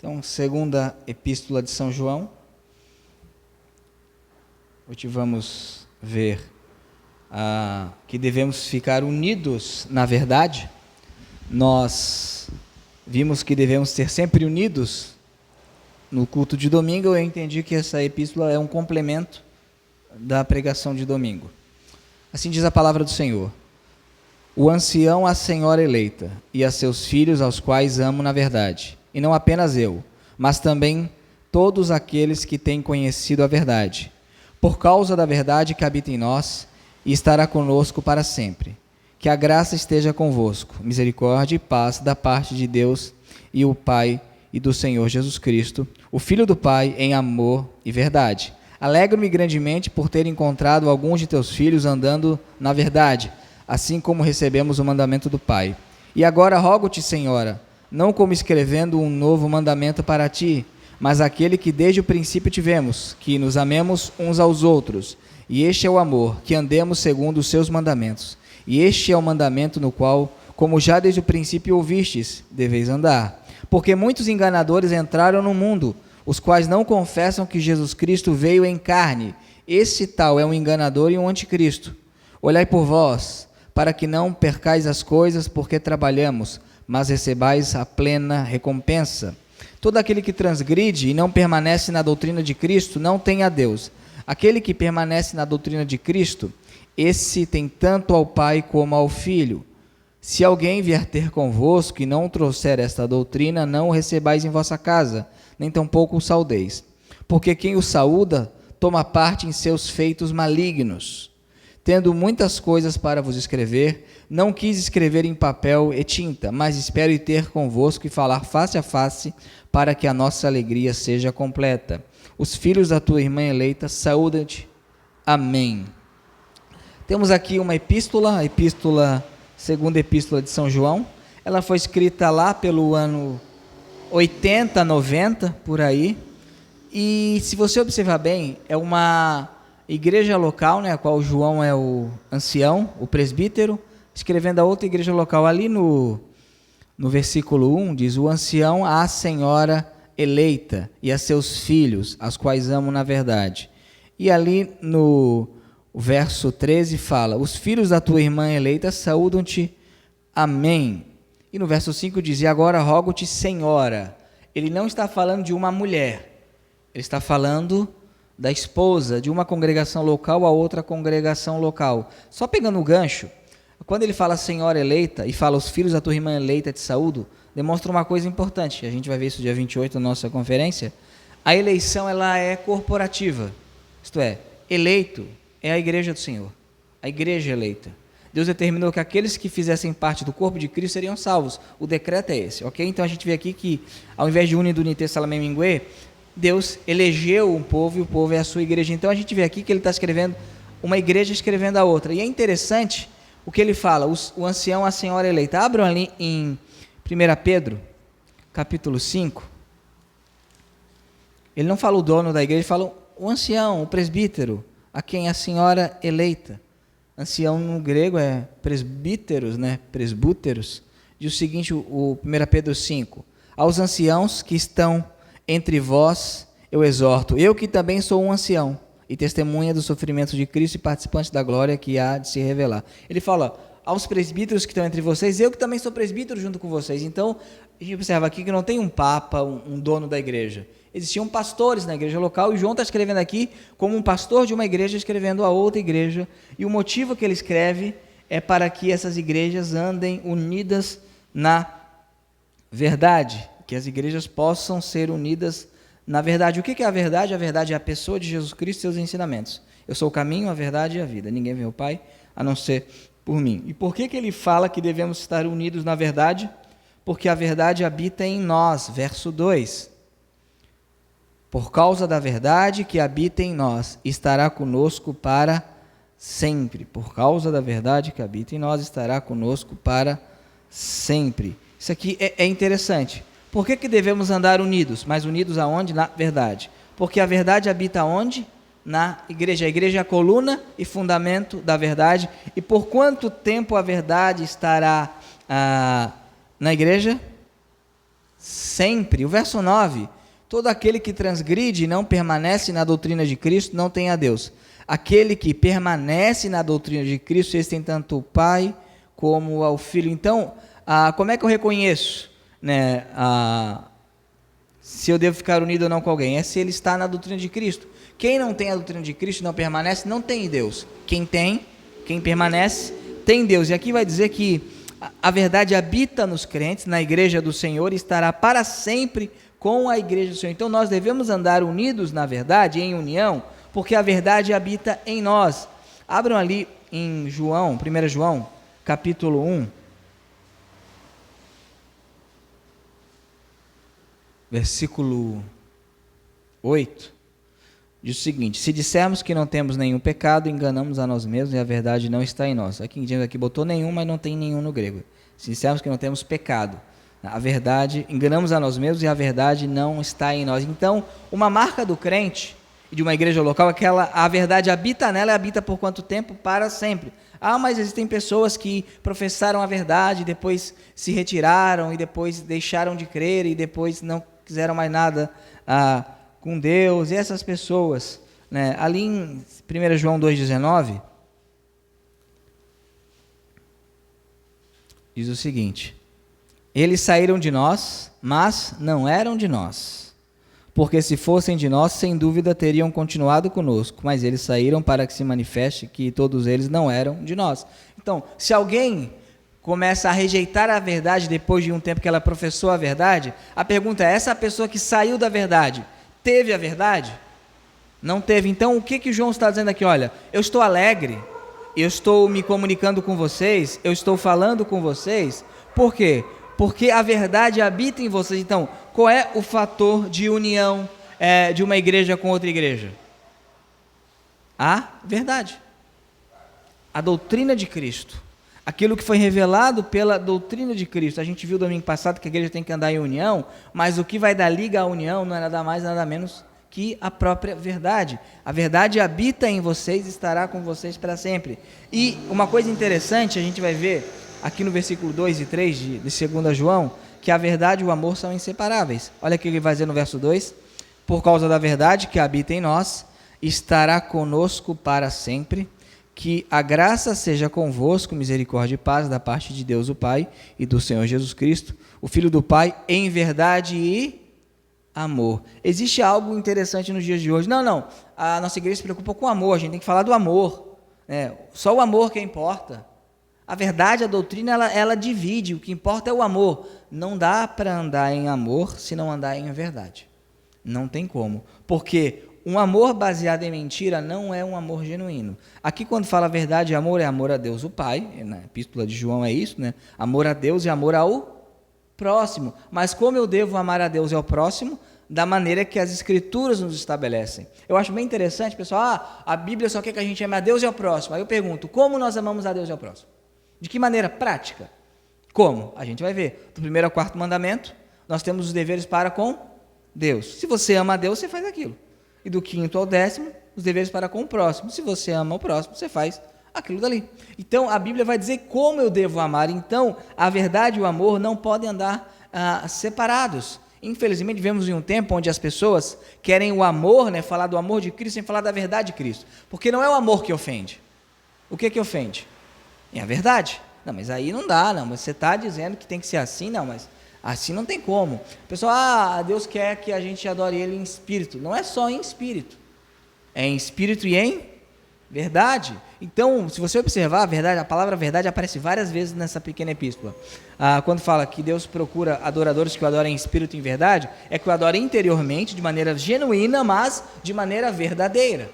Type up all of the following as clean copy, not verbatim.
Então, segunda epístola de São João. Hoje vamos ver que devemos ficar unidos na verdade. Nós vimos que devemos ser sempre unidos no culto de domingo. Eu entendi que essa epístola é um complemento da pregação de domingo. Assim diz a palavra do Senhor: o ancião à senhora eleita, e a seus filhos, aos quais amo na verdade, e não apenas eu, mas também todos aqueles que têm conhecido a verdade, por causa da verdade que habita em nós, e estará conosco para sempre. Que a graça esteja convosco, misericórdia e paz da parte de Deus e o Pai e do Senhor Jesus Cristo, o Filho do Pai, em amor e verdade. Alegro-me grandemente por ter encontrado alguns de teus filhos andando na verdade, assim como recebemos o mandamento do Pai. E agora rogo-te, Senhora, não como escrevendo um novo mandamento para ti, mas aquele que desde o princípio tivemos, que nos amemos uns aos outros. E este é o amor, que andemos segundo os seus mandamentos. E este é o mandamento no qual, como já desde o princípio ouvistes, deveis andar. Porque muitos enganadores entraram no mundo, os quais não confessam que Jesus Cristo veio em carne. Esse tal é um enganador e um anticristo. Olhai por vós, para que não percais as coisas porque trabalhamos, mas recebais a plena recompensa. Todo aquele que transgride e não permanece na doutrina de Cristo não tem a Deus. Aquele que permanece na doutrina de Cristo, esse tem tanto ao Pai como ao Filho. Se alguém vier ter convosco e não trouxer esta doutrina, não o recebais em vossa casa, nem tampouco o saudeis. Porque quem o saúda, toma parte em seus feitos malignos. Tendo muitas coisas para vos escrever, não quis escrever em papel e tinta, mas espero ter convosco e falar face a face, para que a nossa alegria seja completa. Os filhos da tua irmã eleita saúdam-te. Amém. Temos aqui uma epístola, segunda epístola de São João. Ela foi escrita lá pelo ano 80, 90, por aí. E se você observar bem, é uma igreja local, né, a qual João é o ancião, o presbítero, escrevendo a outra igreja local. Ali no versículo 1 diz: o ancião à senhora eleita e a seus filhos, aos quais amo na verdade. E ali no verso 13 fala: os filhos da tua irmã eleita saúdam-te. Amém. E no verso 5 diz: e agora rogo-te, Senhora. Ele não está falando de uma mulher, ele está falando da esposa de uma congregação local a outra congregação local. Só pegando o gancho, quando ele fala senhora eleita e fala os filhos da tua irmã eleita te saúdo, demonstra uma coisa importante. A gente vai ver isso dia 28 na nossa conferência. A eleição, ela é corporativa, isto é, eleito é a igreja do Senhor, a igreja eleita. Deus determinou que aqueles que fizessem parte do corpo de Cristo seriam salvos. O decreto é esse, ok? Então a gente vê aqui que, ao invés de Uni, Dunité, Salamé, Minguê, Deus elegeu um povo e o povo é a sua igreja. Então a gente vê aqui que ele está escrevendo uma igreja escrevendo a outra. E é interessante o que ele fala: o ancião, a senhora eleita. Abram ali em 1 Pedro, capítulo 5. Ele não fala o dono da igreja, ele fala o ancião, o presbítero, a quem a senhora eleita. Ancião no grego é presbíteros, né? Presbúteros. Diz o seguinte, o 1 Pedro 5: aos anciãos que estão entre vós eu exorto, eu que também sou um ancião e testemunha dos sofrimentos de Cristo e participante da glória que há de se revelar. Ele fala aos presbíteros que estão entre vocês, eu que também sou presbítero junto com vocês. Então, a gente observa aqui que não tem um papa, um dono da igreja. Existiam pastores na igreja local, e João está escrevendo aqui como um pastor de uma igreja escrevendo a outra igreja, e o motivo que ele escreve é para que essas igrejas andem unidas na verdade, que as igrejas possam ser unidas na verdade. O que é a verdade? A verdade é a pessoa de Jesus Cristo e seus ensinamentos. Eu sou o caminho, a verdade e a vida. Ninguém vê o Pai a não ser por mim. E por que ele fala que devemos estar unidos na verdade? Porque a verdade habita em nós. Verso 2. Por causa da verdade que habita em nós, estará conosco para sempre. Por causa da verdade que habita em nós, estará conosco para sempre. Isso aqui é interessante. Por que devemos andar unidos? Mas unidos aonde? Na verdade. Porque a verdade habita onde? Na igreja. A igreja é a coluna e fundamento da verdade. E por quanto tempo a verdade estará na igreja? sempre. O verso 9, todo aquele que transgride e não permanece na doutrina de Cristo não tem a Deus. Aquele que permanece na doutrina de Cristo, esse tem tanto o Pai como ao Filho. Então, como é que eu reconheço, né, se eu devo ficar unido ou não com alguém? É se ele está na doutrina de Cristo. Quem não tem a doutrina de Cristo, não permanece, não tem Deus. Quem tem, quem permanece, tem Deus. E aqui vai dizer que a verdade habita nos crentes, na igreja do Senhor, e estará para sempre com a igreja do Senhor. Então nós devemos andar unidos na verdade, em união, porque a verdade habita em nós. Abram ali em João, 1 João, capítulo 1, versículo 8, diz o seguinte: se dissermos que não temos nenhum pecado, enganamos a nós mesmos e a verdade não está em nós. Aqui botou nenhum, mas não tem nenhum no grego. Se dissermos que não temos pecado, a verdade, enganamos a nós mesmos e a verdade não está em nós. Então, uma marca do crente e de uma igreja local é que a verdade habita nela, e habita por quanto tempo? Para sempre. Mas existem pessoas que professaram a verdade, depois se retiraram, e depois deixaram de crer, e depois não quiseram mais nada com Deus. E essas pessoas, né, ali em 1 João 2,19, diz o seguinte: eles saíram de nós, mas não eram de nós. Porque se fossem de nós, sem dúvida teriam continuado conosco, mas eles saíram para que se manifeste que todos eles não eram de nós. Então, se alguém começa a rejeitar a verdade depois de um tempo que ela professou a verdade, a pergunta é: essa pessoa que saiu da verdade, teve a verdade? Não teve. Então, o que João está dizendo aqui? Olha, eu estou alegre, eu estou me comunicando com vocês, eu estou falando com vocês. Por quê? Porque a verdade habita em vocês. Então, qual é o fator de união de uma igreja com outra igreja? A verdade. A doutrina de Cristo. Aquilo que foi revelado pela doutrina de Cristo. A gente viu domingo passado que a igreja tem que andar em união, mas o que vai dar liga à união não é nada mais, nada menos que a própria verdade. A verdade habita em vocês e estará com vocês para sempre. E uma coisa interessante, a gente vai ver aqui no versículo 2 e 3 de 2 João, que a verdade e o amor são inseparáveis. Olha o que ele vai dizer no verso 2: por causa da verdade que habita em nós, estará conosco para sempre. Que a graça seja convosco, misericórdia e paz da parte de Deus o Pai e do Senhor Jesus Cristo, o Filho do Pai, em verdade e amor. Existe algo interessante nos dias de hoje. Não, a nossa igreja se preocupa com o amor, a gente tem que falar do amor, só o amor que importa. A verdade, a doutrina, ela divide, o que importa é o amor. Não dá para andar em amor se não andar em verdade. Não tem como, porque um amor baseado em mentira não é um amor genuíno. Aqui, quando fala verdade e amor, é amor a Deus o Pai, na epístola de João é isso, né? Amor a Deus e amor ao próximo. Mas como eu devo amar a Deus e ao próximo? Da maneira que as Escrituras nos estabelecem. Eu acho bem interessante, pessoal, a Bíblia só quer que a gente ame a Deus e ao próximo. Aí eu pergunto, como nós amamos a Deus e ao próximo? De que maneira? Prática. Como? A gente vai ver. Do 1º ao 4º mandamento, nós temos os deveres para com Deus. Se você ama a Deus, você faz aquilo. E do 5º ao 10º, os deveres para com o próximo. Se você ama o próximo, você faz aquilo dali. Então, a Bíblia vai dizer como eu devo amar. Então, a verdade e o amor não podem andar separados. Infelizmente, vivemos em um tempo onde as pessoas querem o amor, falar do amor de Cristo sem falar da verdade de Cristo. Porque não é o amor que ofende. O que ofende? É a verdade. Não, mas aí não dá, não. Mas você está dizendo que tem que ser assim, não, mas assim não tem como. Pessoal, Deus quer que a gente adore Ele em espírito. Não é só em espírito. É em espírito e em verdade. Então, se você observar, a palavra verdade aparece várias vezes nessa pequena epístola. Quando fala que Deus procura adoradores que o adorem em espírito e em verdade, é que o adorem interiormente, de maneira genuína, mas de maneira verdadeira.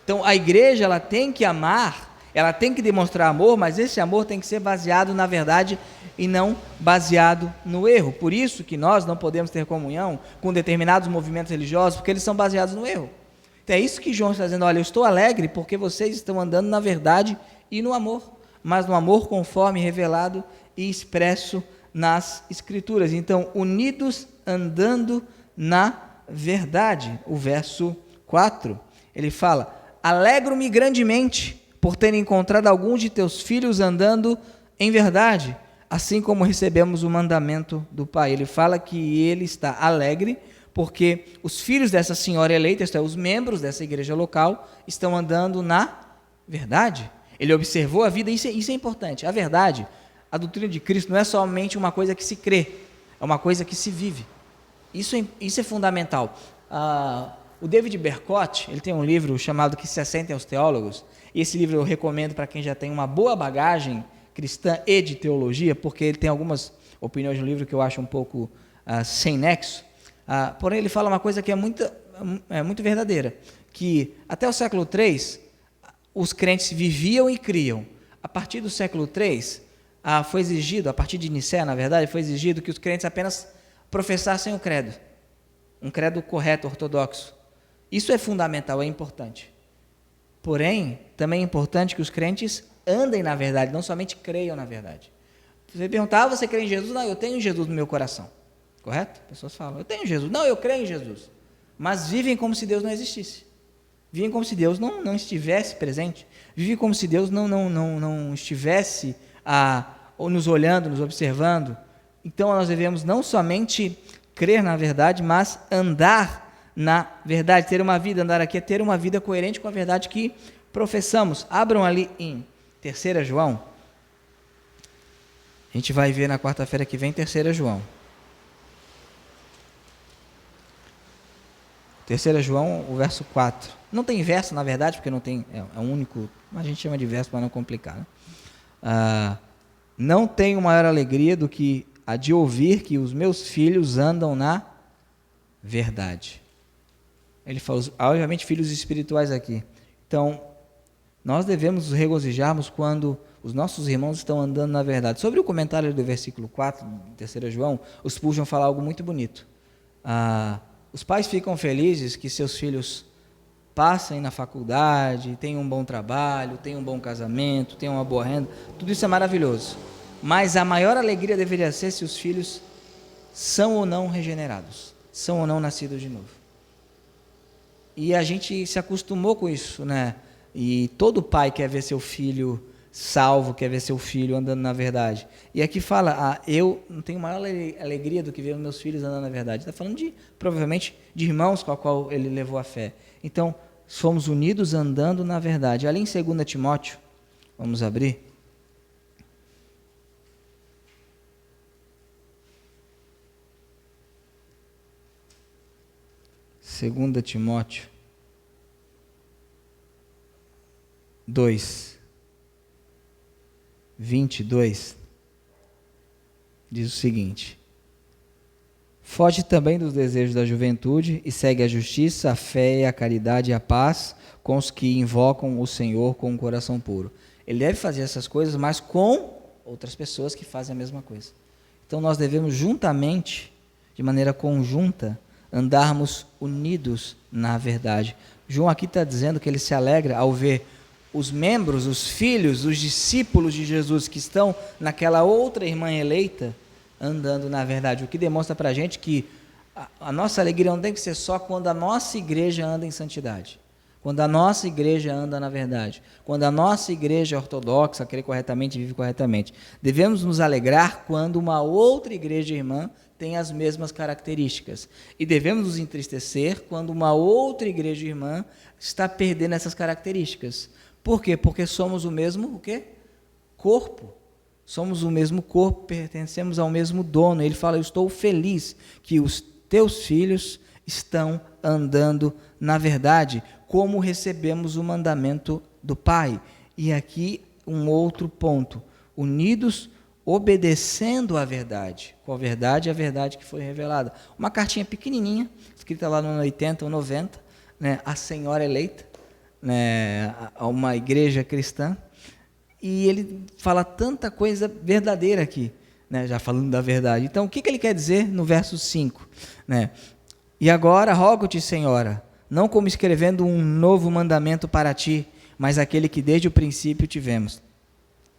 Então, a igreja ela tem que amar, ela tem que demonstrar amor, mas esse amor tem que ser baseado na verdade e não baseado no erro. Por isso que nós não podemos ter comunhão com determinados movimentos religiosos, porque eles são baseados no erro. Então é isso que João está dizendo: olha, eu estou alegre porque vocês estão andando na verdade e no amor, mas no amor conforme revelado e expresso nas Escrituras. Então, unidos andando na verdade. O verso 4, ele fala: alegro-me grandemente por ter encontrado alguns de teus filhos andando em verdade, assim como recebemos o mandamento do Pai. Ele fala que ele está alegre porque os filhos dessa senhora eleita, isto é, os membros dessa igreja local, estão andando na verdade. Ele observou a vida, isso é importante. A verdade, a doutrina de Cristo não é somente uma coisa que se crê, é uma coisa que se vive. Isso é fundamental. O David Bercott, ele tem um livro chamado Que se assentem aos teólogos, e esse livro eu recomendo para quem já tem uma boa bagagem cristã e de teologia, porque ele tem algumas opiniões no livro que eu acho um pouco sem nexo, porém ele fala uma coisa que é muito verdadeira, que até o século III, os crentes viviam e criam. A partir do século III, foi exigido, a partir de Nicéia, na verdade, foi exigido que os crentes apenas professassem o credo, um credo correto, ortodoxo. Isso é fundamental, é importante. Porém, também é importante que os crentes andem na verdade, não somente creiam na verdade. Você perguntar, você crê em Jesus? Não, eu tenho Jesus no meu coração. Correto? Pessoas falam, eu tenho Jesus. Não, eu creio em Jesus. Mas vivem como se Deus não existisse. Vivem como se Deus não estivesse presente. Vivem como se Deus não estivesse nos olhando, nos observando. Então, nós devemos não somente crer na verdade, mas andar na verdade, ter uma vida, andar aqui é ter uma vida coerente com a verdade que professamos. Abram ali em 3 João. A gente vai ver na quarta-feira que vem 3 João. 3 João, o verso 4. Não tem verso, na verdade, porque não tem, é um único, mas a gente chama de verso para não complicar. Né? Não tenho maior alegria do que a de ouvir que os meus filhos andam na verdade. Ele fala, obviamente, filhos espirituais aqui. Então, nós devemos nos regozijarmos quando os nossos irmãos estão andando na verdade. Sobre o comentário do versículo 4, de 3 João, os Spurgeon falam algo muito bonito. Os pais ficam felizes que seus filhos passem na faculdade, tenham um bom trabalho, tenham um bom casamento, tenham uma boa renda. Tudo isso é maravilhoso. Mas a maior alegria deveria ser se os filhos são ou não regenerados, são ou não nascidos de novo. E a gente se acostumou com isso, né? E todo pai quer ver seu filho salvo, quer ver seu filho andando na verdade. E aqui fala, eu não tenho maior alegria do que ver meus filhos andando na verdade. Está falando provavelmente, de irmãos com a qual ele levou a fé. Então, somos unidos andando na verdade. Ali em 2 Timóteo, vamos abrir. Segunda Timóteo 2, 22, diz o seguinte: foge também dos desejos da juventude e segue a justiça, a fé, a caridade e a paz com os que invocam o Senhor com um coração puro. Ele deve fazer essas coisas, mas com outras pessoas que fazem a mesma coisa. Então nós devemos juntamente, de maneira conjunta, andarmos unidos na verdade. João aqui está dizendo que ele se alegra ao ver os membros, os filhos, os discípulos de Jesus que estão naquela outra irmã eleita andando na verdade, o que demonstra para a gente que a nossa alegria não tem que ser só quando a nossa igreja anda em santidade, quando a nossa igreja anda na verdade, quando a nossa igreja é ortodoxa, crê corretamente e vive corretamente. Devemos nos alegrar quando uma outra igreja irmã tem as mesmas características, e devemos nos entristecer quando uma outra igreja irmã está perdendo essas características. Por quê? Porque somos o mesmo corpo. Somos o mesmo corpo, pertencemos ao mesmo dono. Ele fala, eu estou feliz que os teus filhos estão andando na verdade, como recebemos o mandamento do Pai. E aqui um outro ponto, unidos, obedecendo à verdade. Qual verdade? A verdade que foi revelada. Uma cartinha pequenininha, escrita lá no ano 80 ou 90, né, a senhora eleita, né, a uma igreja cristã, e ele fala tanta coisa verdadeira aqui, né, já falando da verdade. Então, o que ele quer dizer no verso 5? Né? E agora, rogo-te, Senhora, não como escrevendo um novo mandamento para ti, mas aquele que desde o princípio tivemos,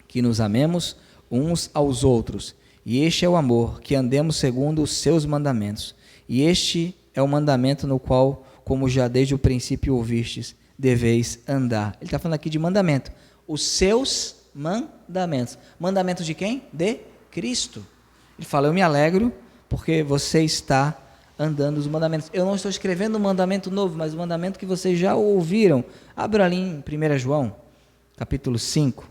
que nos amemos uns aos outros. E este é o amor, que andemos segundo os seus mandamentos. E este é o mandamento no qual, como já desde o princípio ouvistes, deveis andar. Ele está falando aqui de mandamento. Os seus mandamentos. Mandamentos de quem? De Cristo. Ele fala, eu me alegro porque você está andando os mandamentos. Eu não estou escrevendo um mandamento novo, mas um mandamento que vocês já ouviram. Abra ali em 1 João, capítulo 5,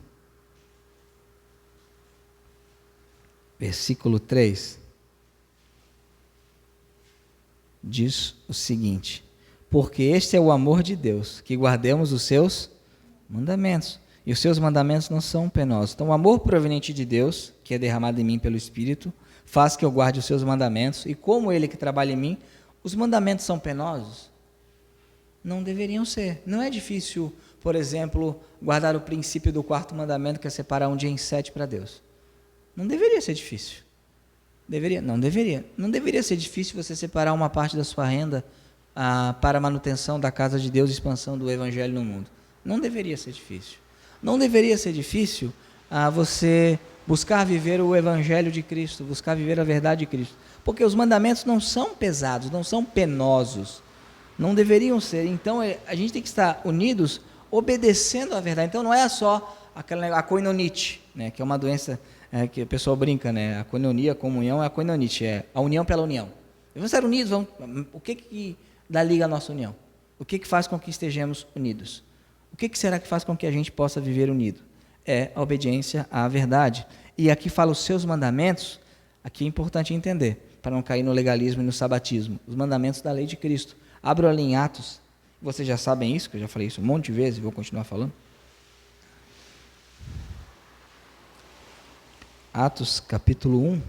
versículo 3. Diz o seguinte: porque este é o amor de Deus, que guardemos os seus mandamentos. E os seus mandamentos não são penosos. Então, o amor proveniente de Deus, que é derramado em mim pelo Espírito, faz que eu guarde os seus mandamentos. E como Ele que trabalha em mim, os mandamentos são penosos? Não deveriam ser. Não é difícil, por exemplo, guardar o princípio do 4º mandamento, que é separar um dia em 7 para Deus. Não deveria ser difícil. Deveria? Não deveria. Não deveria ser difícil você separar uma parte da sua renda para a manutenção da casa de Deus e expansão do Evangelho no mundo. Não deveria ser difícil. Não deveria ser difícil você buscar viver o Evangelho de Cristo, buscar viver a verdade de Cristo. Porque os mandamentos não são pesados, não são penosos. Não deveriam ser. Então, a gente tem que estar unidos, obedecendo a verdade. Então, não é só a koinonite, né, que é uma doença que o pessoal brinca, né? A koinonia, a comunhão, é a koinonite, é a união pela união. Vamos estar unidos, o que dá liga à nossa união? O que faz com que estejamos unidos? O que será que faz com que a gente possa viver unido? É a obediência à verdade. E aqui fala os seus mandamentos, aqui é importante entender, para não cair no legalismo e no sabatismo, os mandamentos da lei de Cristo. Abro ali em Atos, vocês já sabem isso, que eu já falei isso um monte de vezes e vou continuar falando. Atos capítulo 1.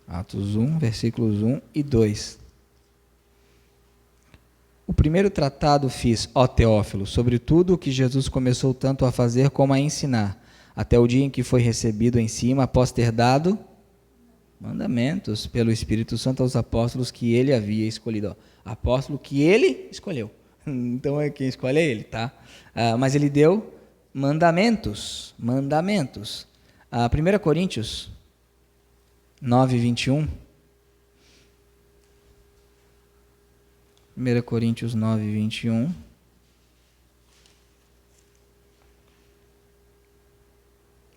Atos 1, versículos 1 e 2. O primeiro tratado fiz, ó Teófilo, sobre tudo o que Jesus começou tanto a fazer como a ensinar, até o dia em que foi recebido em cima, após ter dado mandamentos pelo Espírito Santo aos apóstolos que ele havia escolhido. Ó, apóstolo que ele escolheu. Então, quem escolhe é ele, tá? Mas ele deu mandamentos. 1 Coríntios 9, 21. 1 Coríntios 9, 21.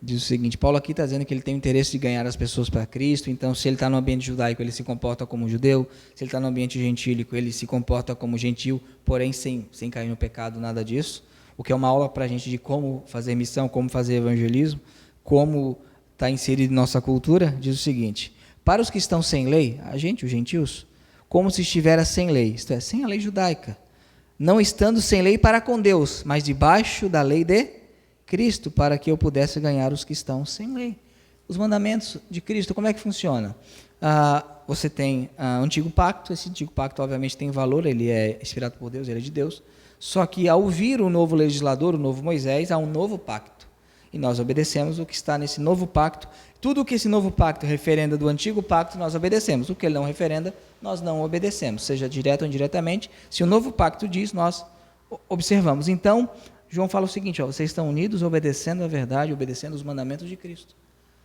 Diz o seguinte, Paulo aqui está dizendo que ele tem o interesse de ganhar as pessoas para Cristo, então se ele está no ambiente judaico, ele se comporta como judeu, se ele está no ambiente gentílico, ele se comporta como gentil, porém sem cair no pecado, nada disso, o que é uma aula para a gente de como fazer missão, como fazer evangelismo, como está inserido em nossa cultura. Diz o seguinte, para os que estão sem lei, a gente, os gentios, como se estivera sem lei, isto é, sem a lei judaica, não estando sem lei para com Deus, mas debaixo da lei de Cristo, para que eu pudesse ganhar os que estão sem lei. Os mandamentos de Cristo, como é que funciona? Você tem o Antigo Pacto, esse Antigo Pacto obviamente tem valor, ele é inspirado por Deus, ele é de Deus, só que ao vir o novo legislador, o novo Moisés, há um novo pacto, e nós obedecemos o que está nesse novo pacto. Tudo o que esse novo pacto referenda do Antigo Pacto, nós obedecemos. O que ele não referenda, nós não obedecemos, seja direto ou indiretamente. Se o novo pacto diz, nós observamos. Então, João fala o seguinte, vocês estão unidos obedecendo a verdade, obedecendo os mandamentos de Cristo.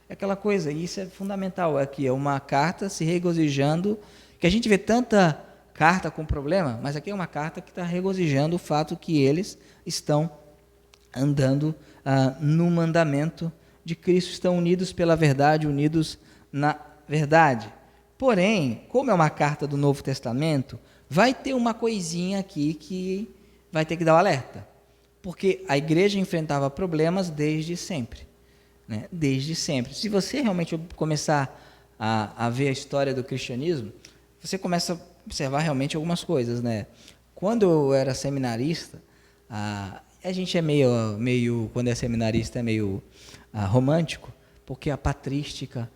É aquela coisa, e isso é fundamental, aqui é uma carta se regozijando, que a gente vê tanta carta com problema, mas aqui é uma carta que está regozijando o fato que eles estão andando no mandamento de Cristo, estão unidos pela verdade, unidos na verdade. Porém, como é uma carta do Novo Testamento, vai ter uma coisinha aqui que vai ter que dar o alerta. Porque a igreja enfrentava problemas desde sempre. Né? Desde sempre. Se você realmente começar a ver a história do cristianismo, você começa a observar realmente algumas coisas. Né? Quando eu era seminarista, a gente é meio quando é seminarista, é meio romântico, porque a patrística,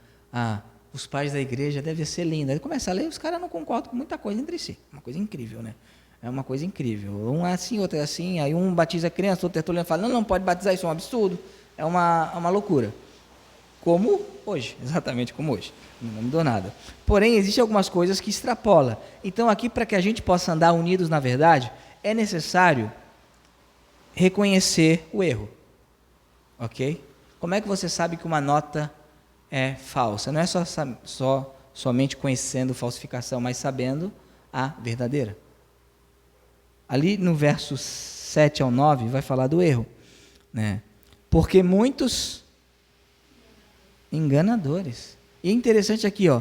os pais da igreja devem ser linda. Aí começa a ler, os caras não concordam com muita coisa entre si. Uma coisa incrível, né? É uma coisa incrível. Um é assim, outro é assim. Aí um batiza a criança, outro tertuliano fala, não pode batizar, isso é um absurdo. É uma loucura. Como hoje, exatamente como hoje. Não mudou nada. Porém, existem algumas coisas que extrapolam. Então, aqui, para que a gente possa andar unidos na verdade, é necessário reconhecer o erro. Ok? Como é que você sabe que uma nota é falsa? Não é somente conhecendo falsificação, mas sabendo a verdadeira. Ali no verso 7 ao 9 vai falar do erro. né? Porque muitos enganadores. E é interessante aqui, ó,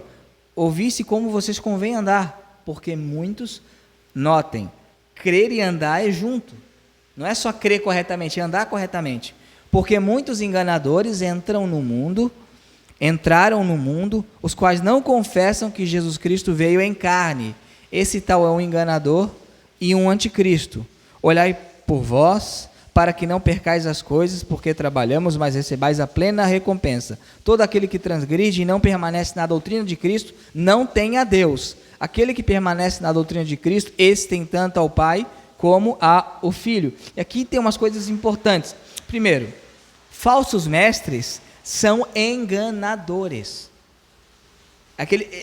ouvisse como vocês convém andar, porque muitos, notem, crer e andar é junto. Não é só crer corretamente, é andar corretamente. Porque muitos enganadores entraram no mundo, os quais não confessam que Jesus Cristo veio em carne. Esse tal é um enganador e um anticristo. Olhai por vós, para que não percais as coisas, porque trabalhamos, mas recebais a plena recompensa. Todo aquele que transgride e não permanece na doutrina de Cristo, não tem a Deus. Aquele que permanece na doutrina de Cristo, esse tem tanto ao Pai como ao Filho. E aqui tem umas coisas importantes. Primeiro, falsos mestres são enganadores.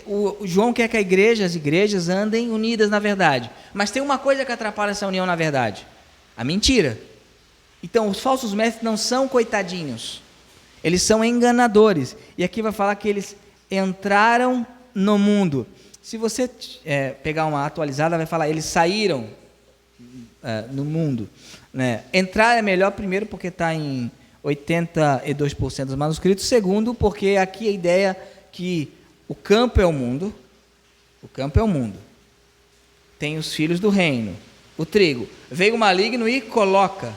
O João quer que as igrejas andem unidas na verdade. Mas tem uma coisa que atrapalha essa união na verdade: a mentira. Então, os falsos mestres não são coitadinhos, eles são enganadores. E aqui vai falar que eles entraram no mundo. Se você pegar uma atualizada, vai falar, eles saíram no mundo. Né? Entrar é melhor, primeiro, porque está em 82% dos manuscritos. Segundo, porque aqui a ideia que o campo é o mundo. O campo é o mundo. Tem os filhos do reino. O trigo. Veio o maligno e coloca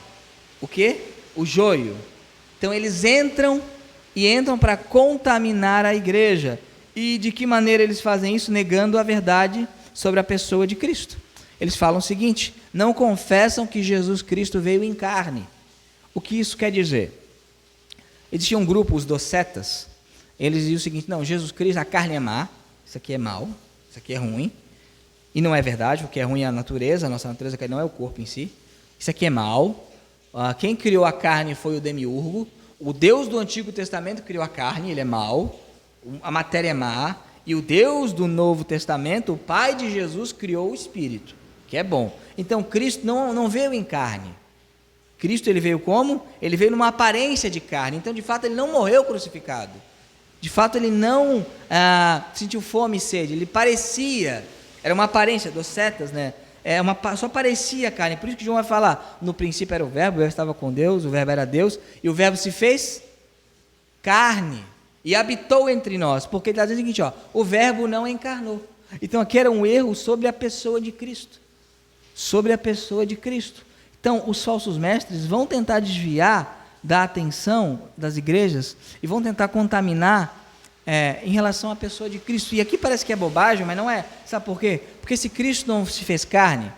o quê? O joio. Então eles entram para contaminar a igreja. E de que maneira eles fazem isso? Negando a verdade sobre a pessoa de Cristo. Eles falam o seguinte: não confessam que Jesus Cristo veio em carne. O que isso quer dizer? Existia um grupo, os docetas, eles diziam o seguinte: não, Jesus Cristo, a carne é má, isso aqui é mal, isso aqui é ruim. E não é verdade, o que é ruim é a natureza, a nossa natureza não é o corpo em si. Isso aqui é mal. Quem criou a carne foi o demiurgo. O Deus do Antigo Testamento criou a carne, ele é mau. A matéria é má. E o Deus do Novo Testamento, o Pai de Jesus, criou o Espírito, que é bom. Então, Cristo não veio em carne. Cristo ele veio como? Ele veio numa aparência de carne. Então, de fato, ele não morreu crucificado. De fato, ele não sentiu fome e sede. Ele parecia, era uma aparência, docetas, né? Só parecia carne. Por isso que João vai falar, no princípio era o verbo estava com Deus, o verbo era Deus, e o verbo se fez carne e habitou entre nós. Porque ele está dizendo o seguinte, o verbo não encarnou. Então, aqui era um erro sobre a pessoa de Cristo. Sobre a pessoa de Cristo. Então, os falsos mestres vão tentar desviar da atenção das igrejas e vão tentar contaminar em relação à pessoa de Cristo. E aqui parece que é bobagem, mas não é. Sabe por quê? Porque se Cristo não se fez carne,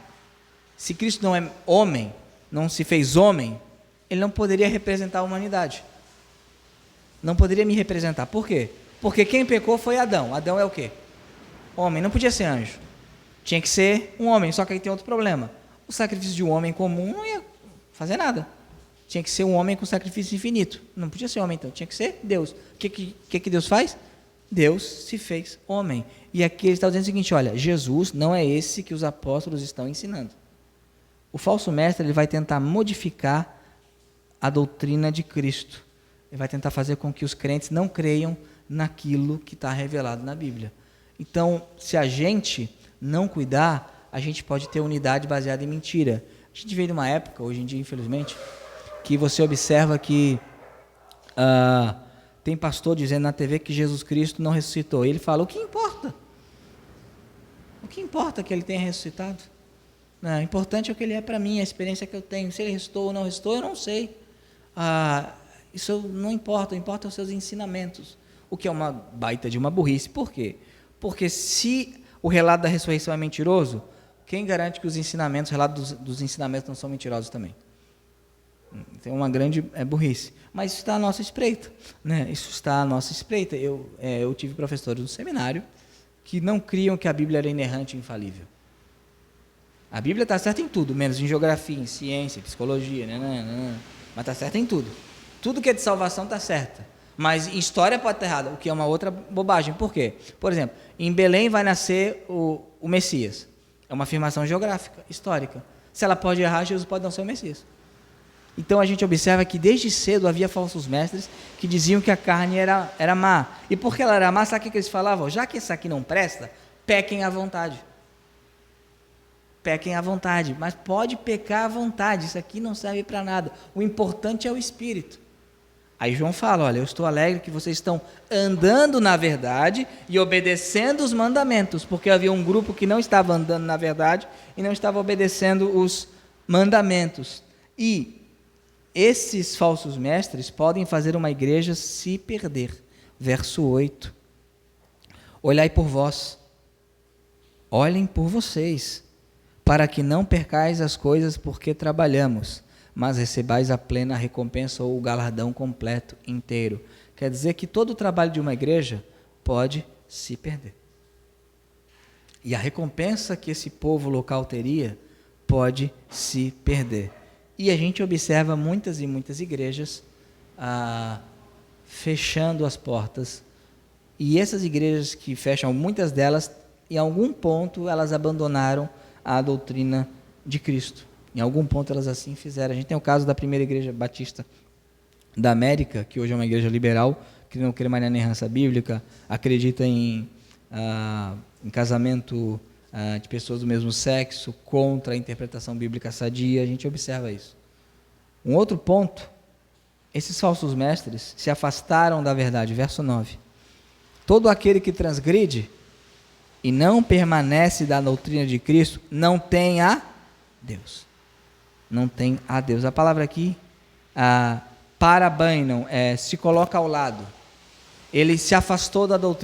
se Cristo não é homem, não se fez homem, ele não poderia representar a humanidade. Não poderia me representar. Por quê? Porque quem pecou foi Adão. Adão é o quê? Homem. Não podia ser anjo. Tinha que ser um homem. Só que aí tem outro problema. O sacrifício de um homem comum não ia fazer nada. Tinha que ser um homem com sacrifício infinito. Não podia ser homem, então. Tinha que ser Deus. O que Deus faz? Deus se fez homem. E aqui ele está dizendo o seguinte, olha, Jesus não é esse que os apóstolos estão ensinando. O falso mestre ele vai tentar modificar a doutrina de Cristo. Ele vai tentar fazer com que os crentes não creiam naquilo que está revelado na Bíblia. Então, se a gente não cuidar, a gente pode ter unidade baseada em mentira. A gente veio de uma época, hoje em dia, infelizmente, que você observa que tem pastor dizendo na TV que Jesus Cristo não ressuscitou. Ele fala, o que importa? O que importa que ele tenha ressuscitado? Não, o importante é o que ele é para mim, a experiência que eu tenho. Se ele ressuscitou ou não ressuscitou, eu não sei. Isso não importa, importa os seus ensinamentos. O que é uma baita de uma burrice. Por quê? Porque se o relato da ressurreição é mentiroso, quem garante que os ensinamentos, o relato dos ensinamentos não são mentirosos também? Tem uma grande burrice. Mas isso está à nossa espreita. Né? Isso está à nossa espreita. Eu tive professores no seminário que não criam que a Bíblia era inerrante e infalível. A Bíblia está certa em tudo, menos em geografia, em ciência, em psicologia, mas está certa em tudo. Tudo que é de salvação está certa. Mas em história pode estar errada, o que é uma outra bobagem. Por quê? Por exemplo, em Belém vai nascer o Messias. É uma afirmação geográfica, histórica. Se ela pode errar, Jesus pode não ser o Messias. Então a gente observa que desde cedo havia falsos mestres que diziam que a carne era má. E porque ela era má, sabe o que eles falavam? Já que essa aqui não presta, pequem à vontade. pequem à vontade, mas pode pecar à vontade, isso aqui não serve para nada, o importante é o Espírito. Aí João fala, olha, eu estou alegre que vocês estão andando na verdade e obedecendo os mandamentos, porque havia um grupo que não estava andando na verdade e não estava obedecendo os mandamentos. E esses falsos mestres podem fazer uma igreja se perder. Verso 8. Olhai por vós, olhem por vocês, para que não percais as coisas porque trabalhamos, mas recebais a plena recompensa ou o galardão completo, inteiro. Quer dizer que todo o trabalho de uma igreja pode se perder. E a recompensa que esse povo local teria pode se perder. E a gente observa muitas e muitas igrejas fechando as portas. E essas igrejas que fecham, muitas delas, em algum ponto, elas abandonaram a doutrina de Cristo. Em algum ponto elas assim fizeram. A gente tem o caso da primeira igreja batista da América, que hoje é uma igreja liberal, que não crê mais na herança bíblica, acredita em casamento de pessoas do mesmo sexo, contra a interpretação bíblica sadia. A gente observa isso. Um outro ponto, esses falsos mestres se afastaram da verdade. Verso 9. Todo aquele que transgride e não permanece da doutrina de Cristo, não tem a Deus. Não tem a Deus. A palavra aqui, parabainam, se coloca ao lado. Ele se afastou da doutrina